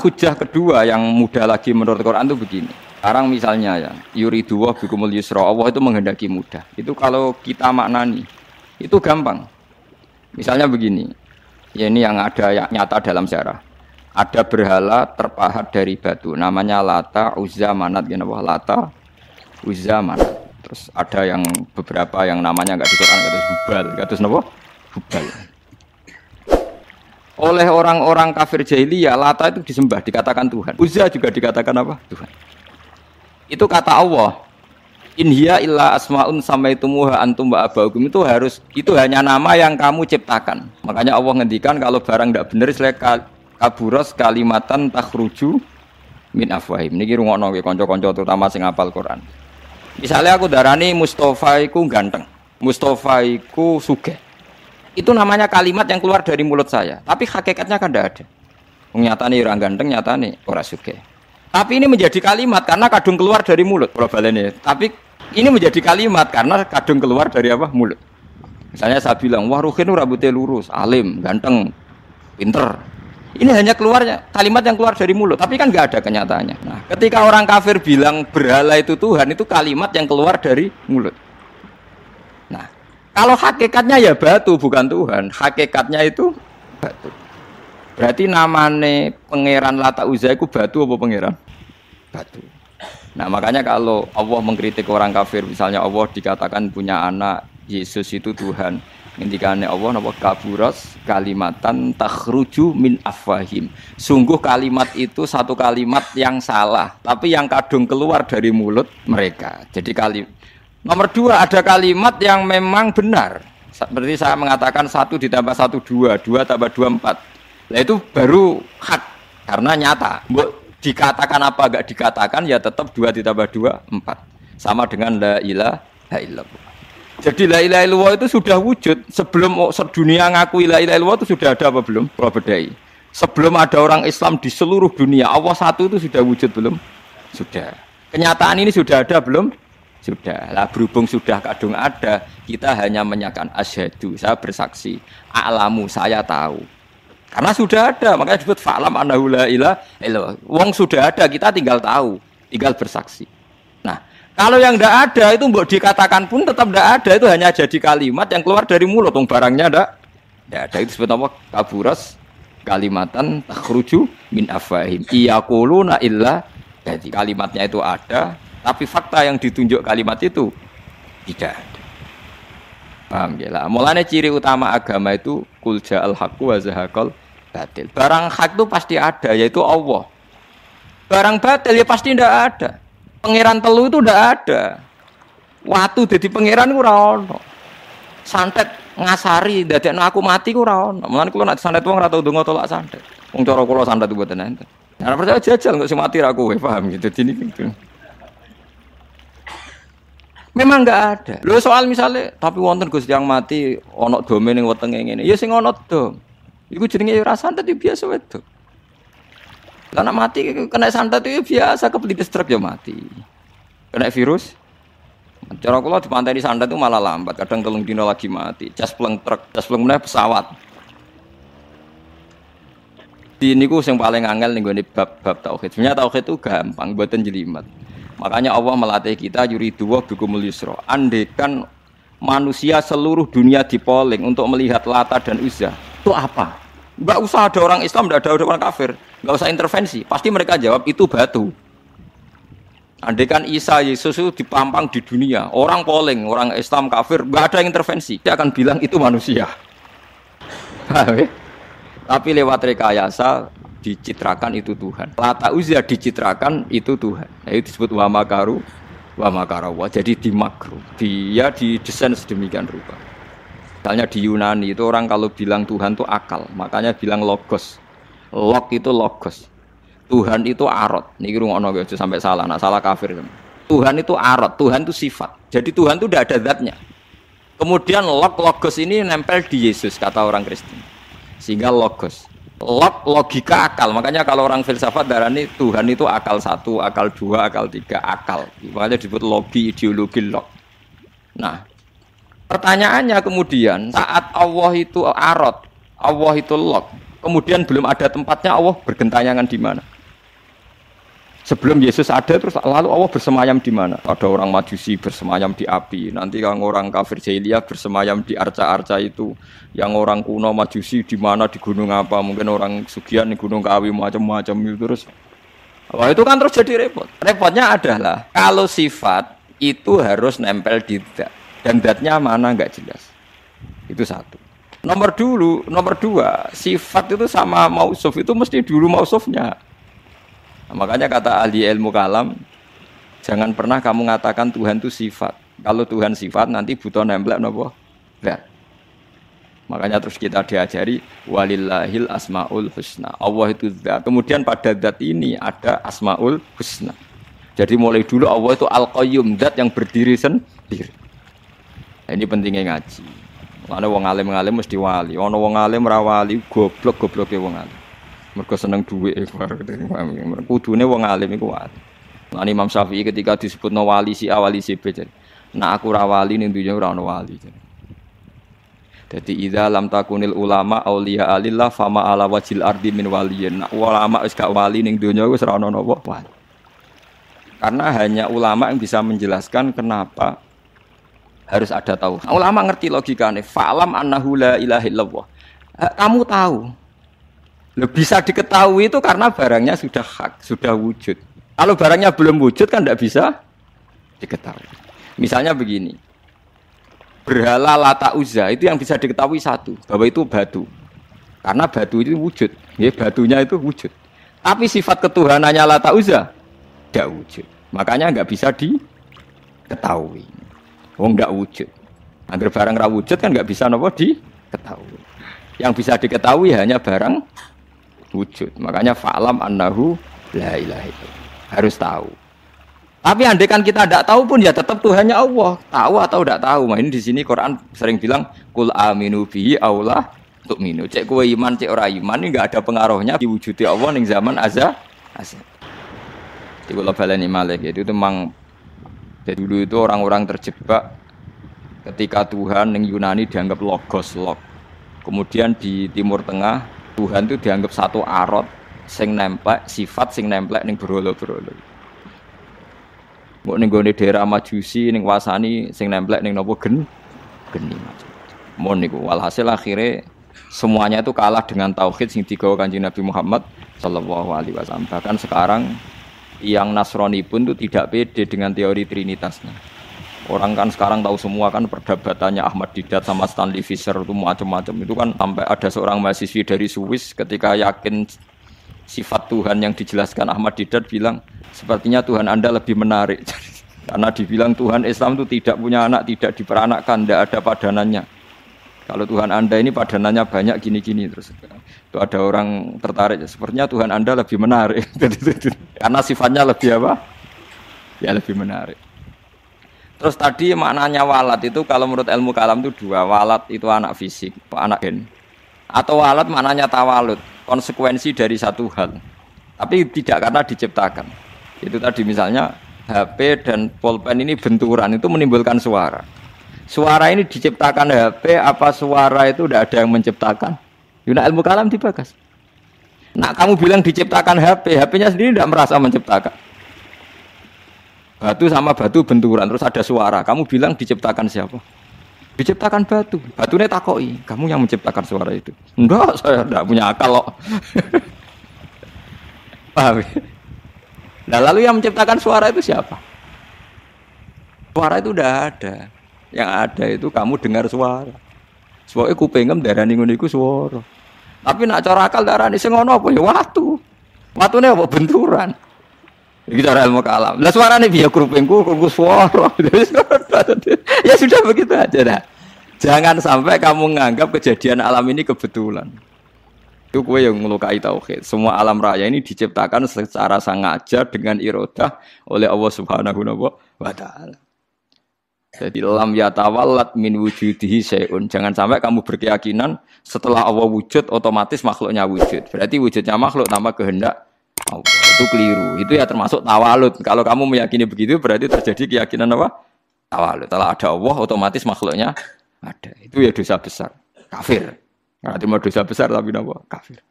hujah kedua yang mudah lagi menurut Quran itu begini. Sekarang misalnya ya, yuridu wa bikumul yusra, Allah itu menghendaki mudah. Itu kalau kita maknani, itu gampang. Misalnya begini, ya ini yang ada yang nyata dalam sejarah. Ada berhala terpahat dari batu, namanya Lata, Uzza, Manat, ya napa? Lata, Uzza, Manat. Terus ada yang beberapa yang namanya enggak di Quran, kata Hubal, kata napa? Hubal. Oleh orang-orang kafir jahiliyah, Lata itu disembah, dikatakan Tuhan. Uzza juga dikatakan apa? Tuhan. Itu kata Allah, in hiya illa asmaun samaitumuha antum wa abaukum, itu hanya nama yang kamu ciptakan. Makanya Allah ngendikan kalau barang tidak benar istilah kaburos kalimatan takhruju min afwahim. Niki rungokno nggih kanca-kanca terutama sing hafal Quran. Misalnya aku darani Mustafa iku ganteng, Mustafa iku sugih. Itu namanya kalimat yang keluar dari mulut saya, tapi hakikatnya kan tidak ada. Nyatane ora ganteng, nyatane ora sugih. Tapi ini menjadi kalimat karena kadung keluar dari mulut. Ini. Tapi ini menjadi kalimat karena kadung keluar dari apa? Mulut. Misalnya saya bilang, wah Ruhin rambutnya lurus, alim, ganteng, pinter. Ini hanya keluarnya kalimat yang keluar dari mulut. Tapi kan nggak ada kenyataannya. Nah, ketika orang kafir bilang berhala itu Tuhan, itu kalimat yang keluar dari mulut. Nah, kalau hakikatnya ya batu bukan Tuhan. Hakikatnya itu batu. Berarti namane pangeran Lata Uzza itu batu apa pangeran? Batu. Nah makanya kalau Allah mengkritik orang kafir, misalnya Allah dikatakan punya anak, Yesus itu Tuhan. Ngendikane Allah napa kaburas kalimatan takhruju min afwahim. Sungguh kalimat itu satu kalimat yang salah, tapi yang kadung keluar dari mulut mereka. Jadi nomor dua ada kalimat yang memang benar. Seperti saya mengatakan 1 ditambah 1 2, 2 tambah 2 4. Nah itu baru hak karena nyata. Dikatakan apa enggak dikatakan ya tetap 2 ditambah 2 4. Sama dengan la ilaha illallah. Jadi la ilaha illallah itu sudah wujud sebelum sedunia ngakui la ilaha illallah itu sudah ada apa belum? Probedai. Sebelum ada orang Islam di seluruh dunia, Allah satu itu sudah wujud belum? Sudah. Kenyataan ini sudah ada belum? Sudah. Lah berhubung sudah kadung ada, kita hanya menyatakan asyhadu, saya bersaksi, a'lamu, saya tahu. Karena sudah ada, makanya disebut fa'lam annahu la ilaha illallah. Wong sudah ada, kita tinggal tahu, tinggal bersaksi. Nah, kalau yang tidak ada itu mbok dikatakan pun tetap tidak ada, itu hanya jadi kalimat yang keluar dari mulut, wong barangnya tidak ada. Itu disebut apa? Kaburas kalimatan takhruju min afwahim. Iyaquluna illa, jadi kalimatnya itu ada, tapi fakta yang ditunjuk kalimat itu tidak ada. Paham ya lah. Mulanya ciri utama agama itu kul ja'al haqqu wa zahaqal batil. Barang hak itu pasti ada, yaitu Allah. Barang batil ya pasti tidak ada. Pangeran telu itu tidak ada. Watu jadi pangeran ora ono. Santet ngasari dadekno aku mati ku ora ono. Mulane kula nek santet wong ora tau ndonga tolak santet. Wong cara kula santet mboten enten. Nek percaya jajal kok sing mati ra kowe, paham gitu. Dene gitu. Memang enggak ada. Lho soal misalnya tapi wonten Gus yang mati ana dome ning wetenge ngene. Ya sing ana dom. Iku jenenge ora santet ya biasa wedok. Lah nek mati kena santet itu biasa kepelitis truk ya mati. Kena virus. Cara kula dipanteni santet itu malah lambat, kadang 3 dina lagi mati. Caspleng truk, caspleng meneh pesawat. Di niku sing paling angel ning gone bab tauhid. Sebenarnya tauhid itu gampang, mboten jelimet. Makanya Allah melatih kita yuridu wa bikumul yusra. Andekan manusia seluruh dunia dipoling untuk melihat Lata dan Uzza, itu apa? Enggak usah ada orang Islam, enggak ada orang kafir, enggak usah intervensi. Pasti mereka jawab itu batu. Andekan Isa Yesus itu dipampang di dunia, orang polling, orang Islam kafir, enggak ada yang intervensi. Dia akan bilang itu manusia. Tapi lewat rekayasa dicitrakan itu Tuhan. Lata Uzza dicitrakan itu Tuhan. Nah, itu disebut wa makaru wa makarawa. Jadi dimakru. Dia didesain sedemikian rupa. Misalnya di Yunani itu orang kalau bilang Tuhan itu akal, makanya bilang logos. Log itu logos. Tuhan itu arot. Niki rungokno aja sampai salah. Nah, salah kafir. Tuhan itu arot, Tuhan itu sifat. Jadi Tuhan itu tidak ada zatnya. Kemudian logos ini nempel di Yesus kata orang Kristen. Sehingga logos. Logika akal, makanya kalau orang filsafat darani Tuhan itu akal 1, akal 2, akal 3, akal. Makanya disebut logi, ideologi log. Nah, pertanyaannya kemudian saat Allah itu arot, Allah itu log, kemudian belum ada tempatnya Allah bergentayangan di mana? Sebelum Yesus ada terus lalu Allah bersemayam di mana? Ada orang Majusi bersemayam di api. Nanti yang orang kafir jahiliyah bersemayam di arca-arca itu. Yang orang kuno Majusi di mana di gunung apa? Mungkin orang Sugian di Gunung Kawi macam-macam itu terus. Wah itu kan terus jadi repot. Repotnya adalah kalau sifat itu harus nempel di dat dan datnya mana nggak jelas. Itu satu. Nomor dua sifat itu sama mausuf itu mesti dulu mausufnya. Nah, makanya kata ahli ilmu kalam, jangan pernah kamu mengatakan Tuhan itu sifat. Kalau Tuhan sifat nanti butuh nempel nopo. Nah. Makanya terus kita diajari walillahil asmaul husna. Allah itu zat. Kemudian pada zat ini ada asmaul husna. Jadi mulai dulu Allah itu al-qayyum, zat yang berdiri sendiri. Nah, ini pentingnya ngaji. Ana wong alim mesti wali. Ana wong alim ra wali, goblok-gobloke wong alim. Mergo seneng dhuwit kudune wong alim iku wali. Lan Imam Syafi'i ketika disebutno wali si awali si B. Nah aku ra wali ning dunya ora ono wali. Dadi idza lam takunil ulama auliya alillah fama ala wajil ardi min waliyin. Nah, ulama wis gak wali ning dunya wis ora ono napa wali. Karena hanya ulama yang bisa menjelaskan kenapa harus ada tauhid. Ulama ngerti logikane. Fa'lam annahu la ilaha illallah. Kamu tahu. Bisa diketahui itu karena barangnya sudah hak, sudah wujud. Kalau barangnya belum wujud kan tidak bisa diketahui. Misalnya begini, berhala Lata Uzza itu yang bisa diketahui satu, bahwa itu batu. Karena batu itu wujud, ya, batunya itu wujud. Tapi sifat ketuhanannya Lata Uzza tidak wujud. Makanya nggak bisa diketahui. Oh nggak wujud. Agar barang ra wujud kan nggak bisa nopo diketahui. Yang bisa diketahui hanya barang wujud. Makanya fa'lam annahu la ilaha illallah. Harus tahu. Tapi andai kan kita tidak tahu pun ya tetap Tuhannya Allah. Tahu atau tidak tahu. Nah, ini di sini Quran sering bilang kul aminu bihi aula tu'minu. Cek kowe iman, cek ora iman ini enggak ada pengaruhnya diwujudi Allah ning zaman azza. Jadi kalau baleni malik itu memang dulu itu orang-orang terjebak ketika Tuhan ning Yunani dianggap logos log. Kemudian di Timur Tengah Tuhan itu dianggap satu arot sing nemplek, sifat sing nemplek ning berhala-berhala. Mbok ning gone daerah Majusi ning Wasani sing nemplek ning napa geni macam. Mon niku walhasil akhirnya semuanya itu kalah dengan tauhid sing digawa Kanjeng Nabi Muhammad sallallahu alaihi wasallam. Bahkan sekarang yang Nasrani pun itu tidak pede dengan teori trinitasnya. Orang kan sekarang tahu semua kan perdebatannya Ahmad Didat sama Stanley Fischer itu macam-macam itu kan sampai ada seorang mahasiswi dari Swiss ketika yakin sifat Tuhan yang dijelaskan Ahmad Didat bilang sepertinya Tuhan Anda lebih menarik karena dibilang Tuhan Islam itu tidak punya anak, tidak diperanakkan, tidak ada padanannya. Kalau Tuhan Anda ini padanannya banyak gini-gini terus itu ada orang tertarik sepertinya Tuhan Anda lebih menarik karena sifatnya lebih apa? Ya lebih menarik. Terus tadi maknanya walat itu kalau menurut ilmu kalam itu dua. Walat itu anak fisik, anak gen. Atau walat maknanya tawalud, konsekuensi dari satu hal. Tapi tidak karena diciptakan. Itu tadi misalnya HP dan pulpen ini benturan itu menimbulkan suara. Suara ini diciptakan HP apa suara itu tidak ada yang menciptakan? Yuna ilmu kalam dibagas. Nah kamu bilang diciptakan HP, HP-nya sendiri tidak merasa menciptakan. Batu sama batu benturan terus ada suara. Kamu bilang diciptakan siapa? Diciptakan batu. Batunya takoi. Kamu yang menciptakan suara itu. Enggak, saya tidak punya akal kok. Paham? Nah lalu yang menciptakan suara itu siapa? Suara itu udah ada. Yang ada itu kamu dengar suara. Soalnya kupingem darani ngono iku suara. Tapi nak cara akal darani sing ngono apa ya watu. Watune apa benturan. Iki cara ilmu kalam. Lah suarane piye krupingku suara. Ya sudah begitu aja dah. Jangan sampai kamu menganggap kejadian alam ini kebetulan. Itu kowe yang melukai tauhid. Semua alam raya ini diciptakan secara sengaja dengan iradah oleh Allah Subhanahu wa taala. Jadi lam yatawallat min wujudihi syai'un. Jangan sampai kamu berkeyakinan setelah Allah wujud otomatis makhluknya wujud. Berarti wujudnya makhluk tanpa kehendak Allah. Itu keliru. Itu ya termasuk tawalud. Kalau kamu meyakini begitu berarti terjadi keyakinan apa? Tawalud. Kalau ada Allah otomatis makhluknya ada. Itu ya dosa besar. Kafir. Nggak terima dosa besar tapi apa? Kafir.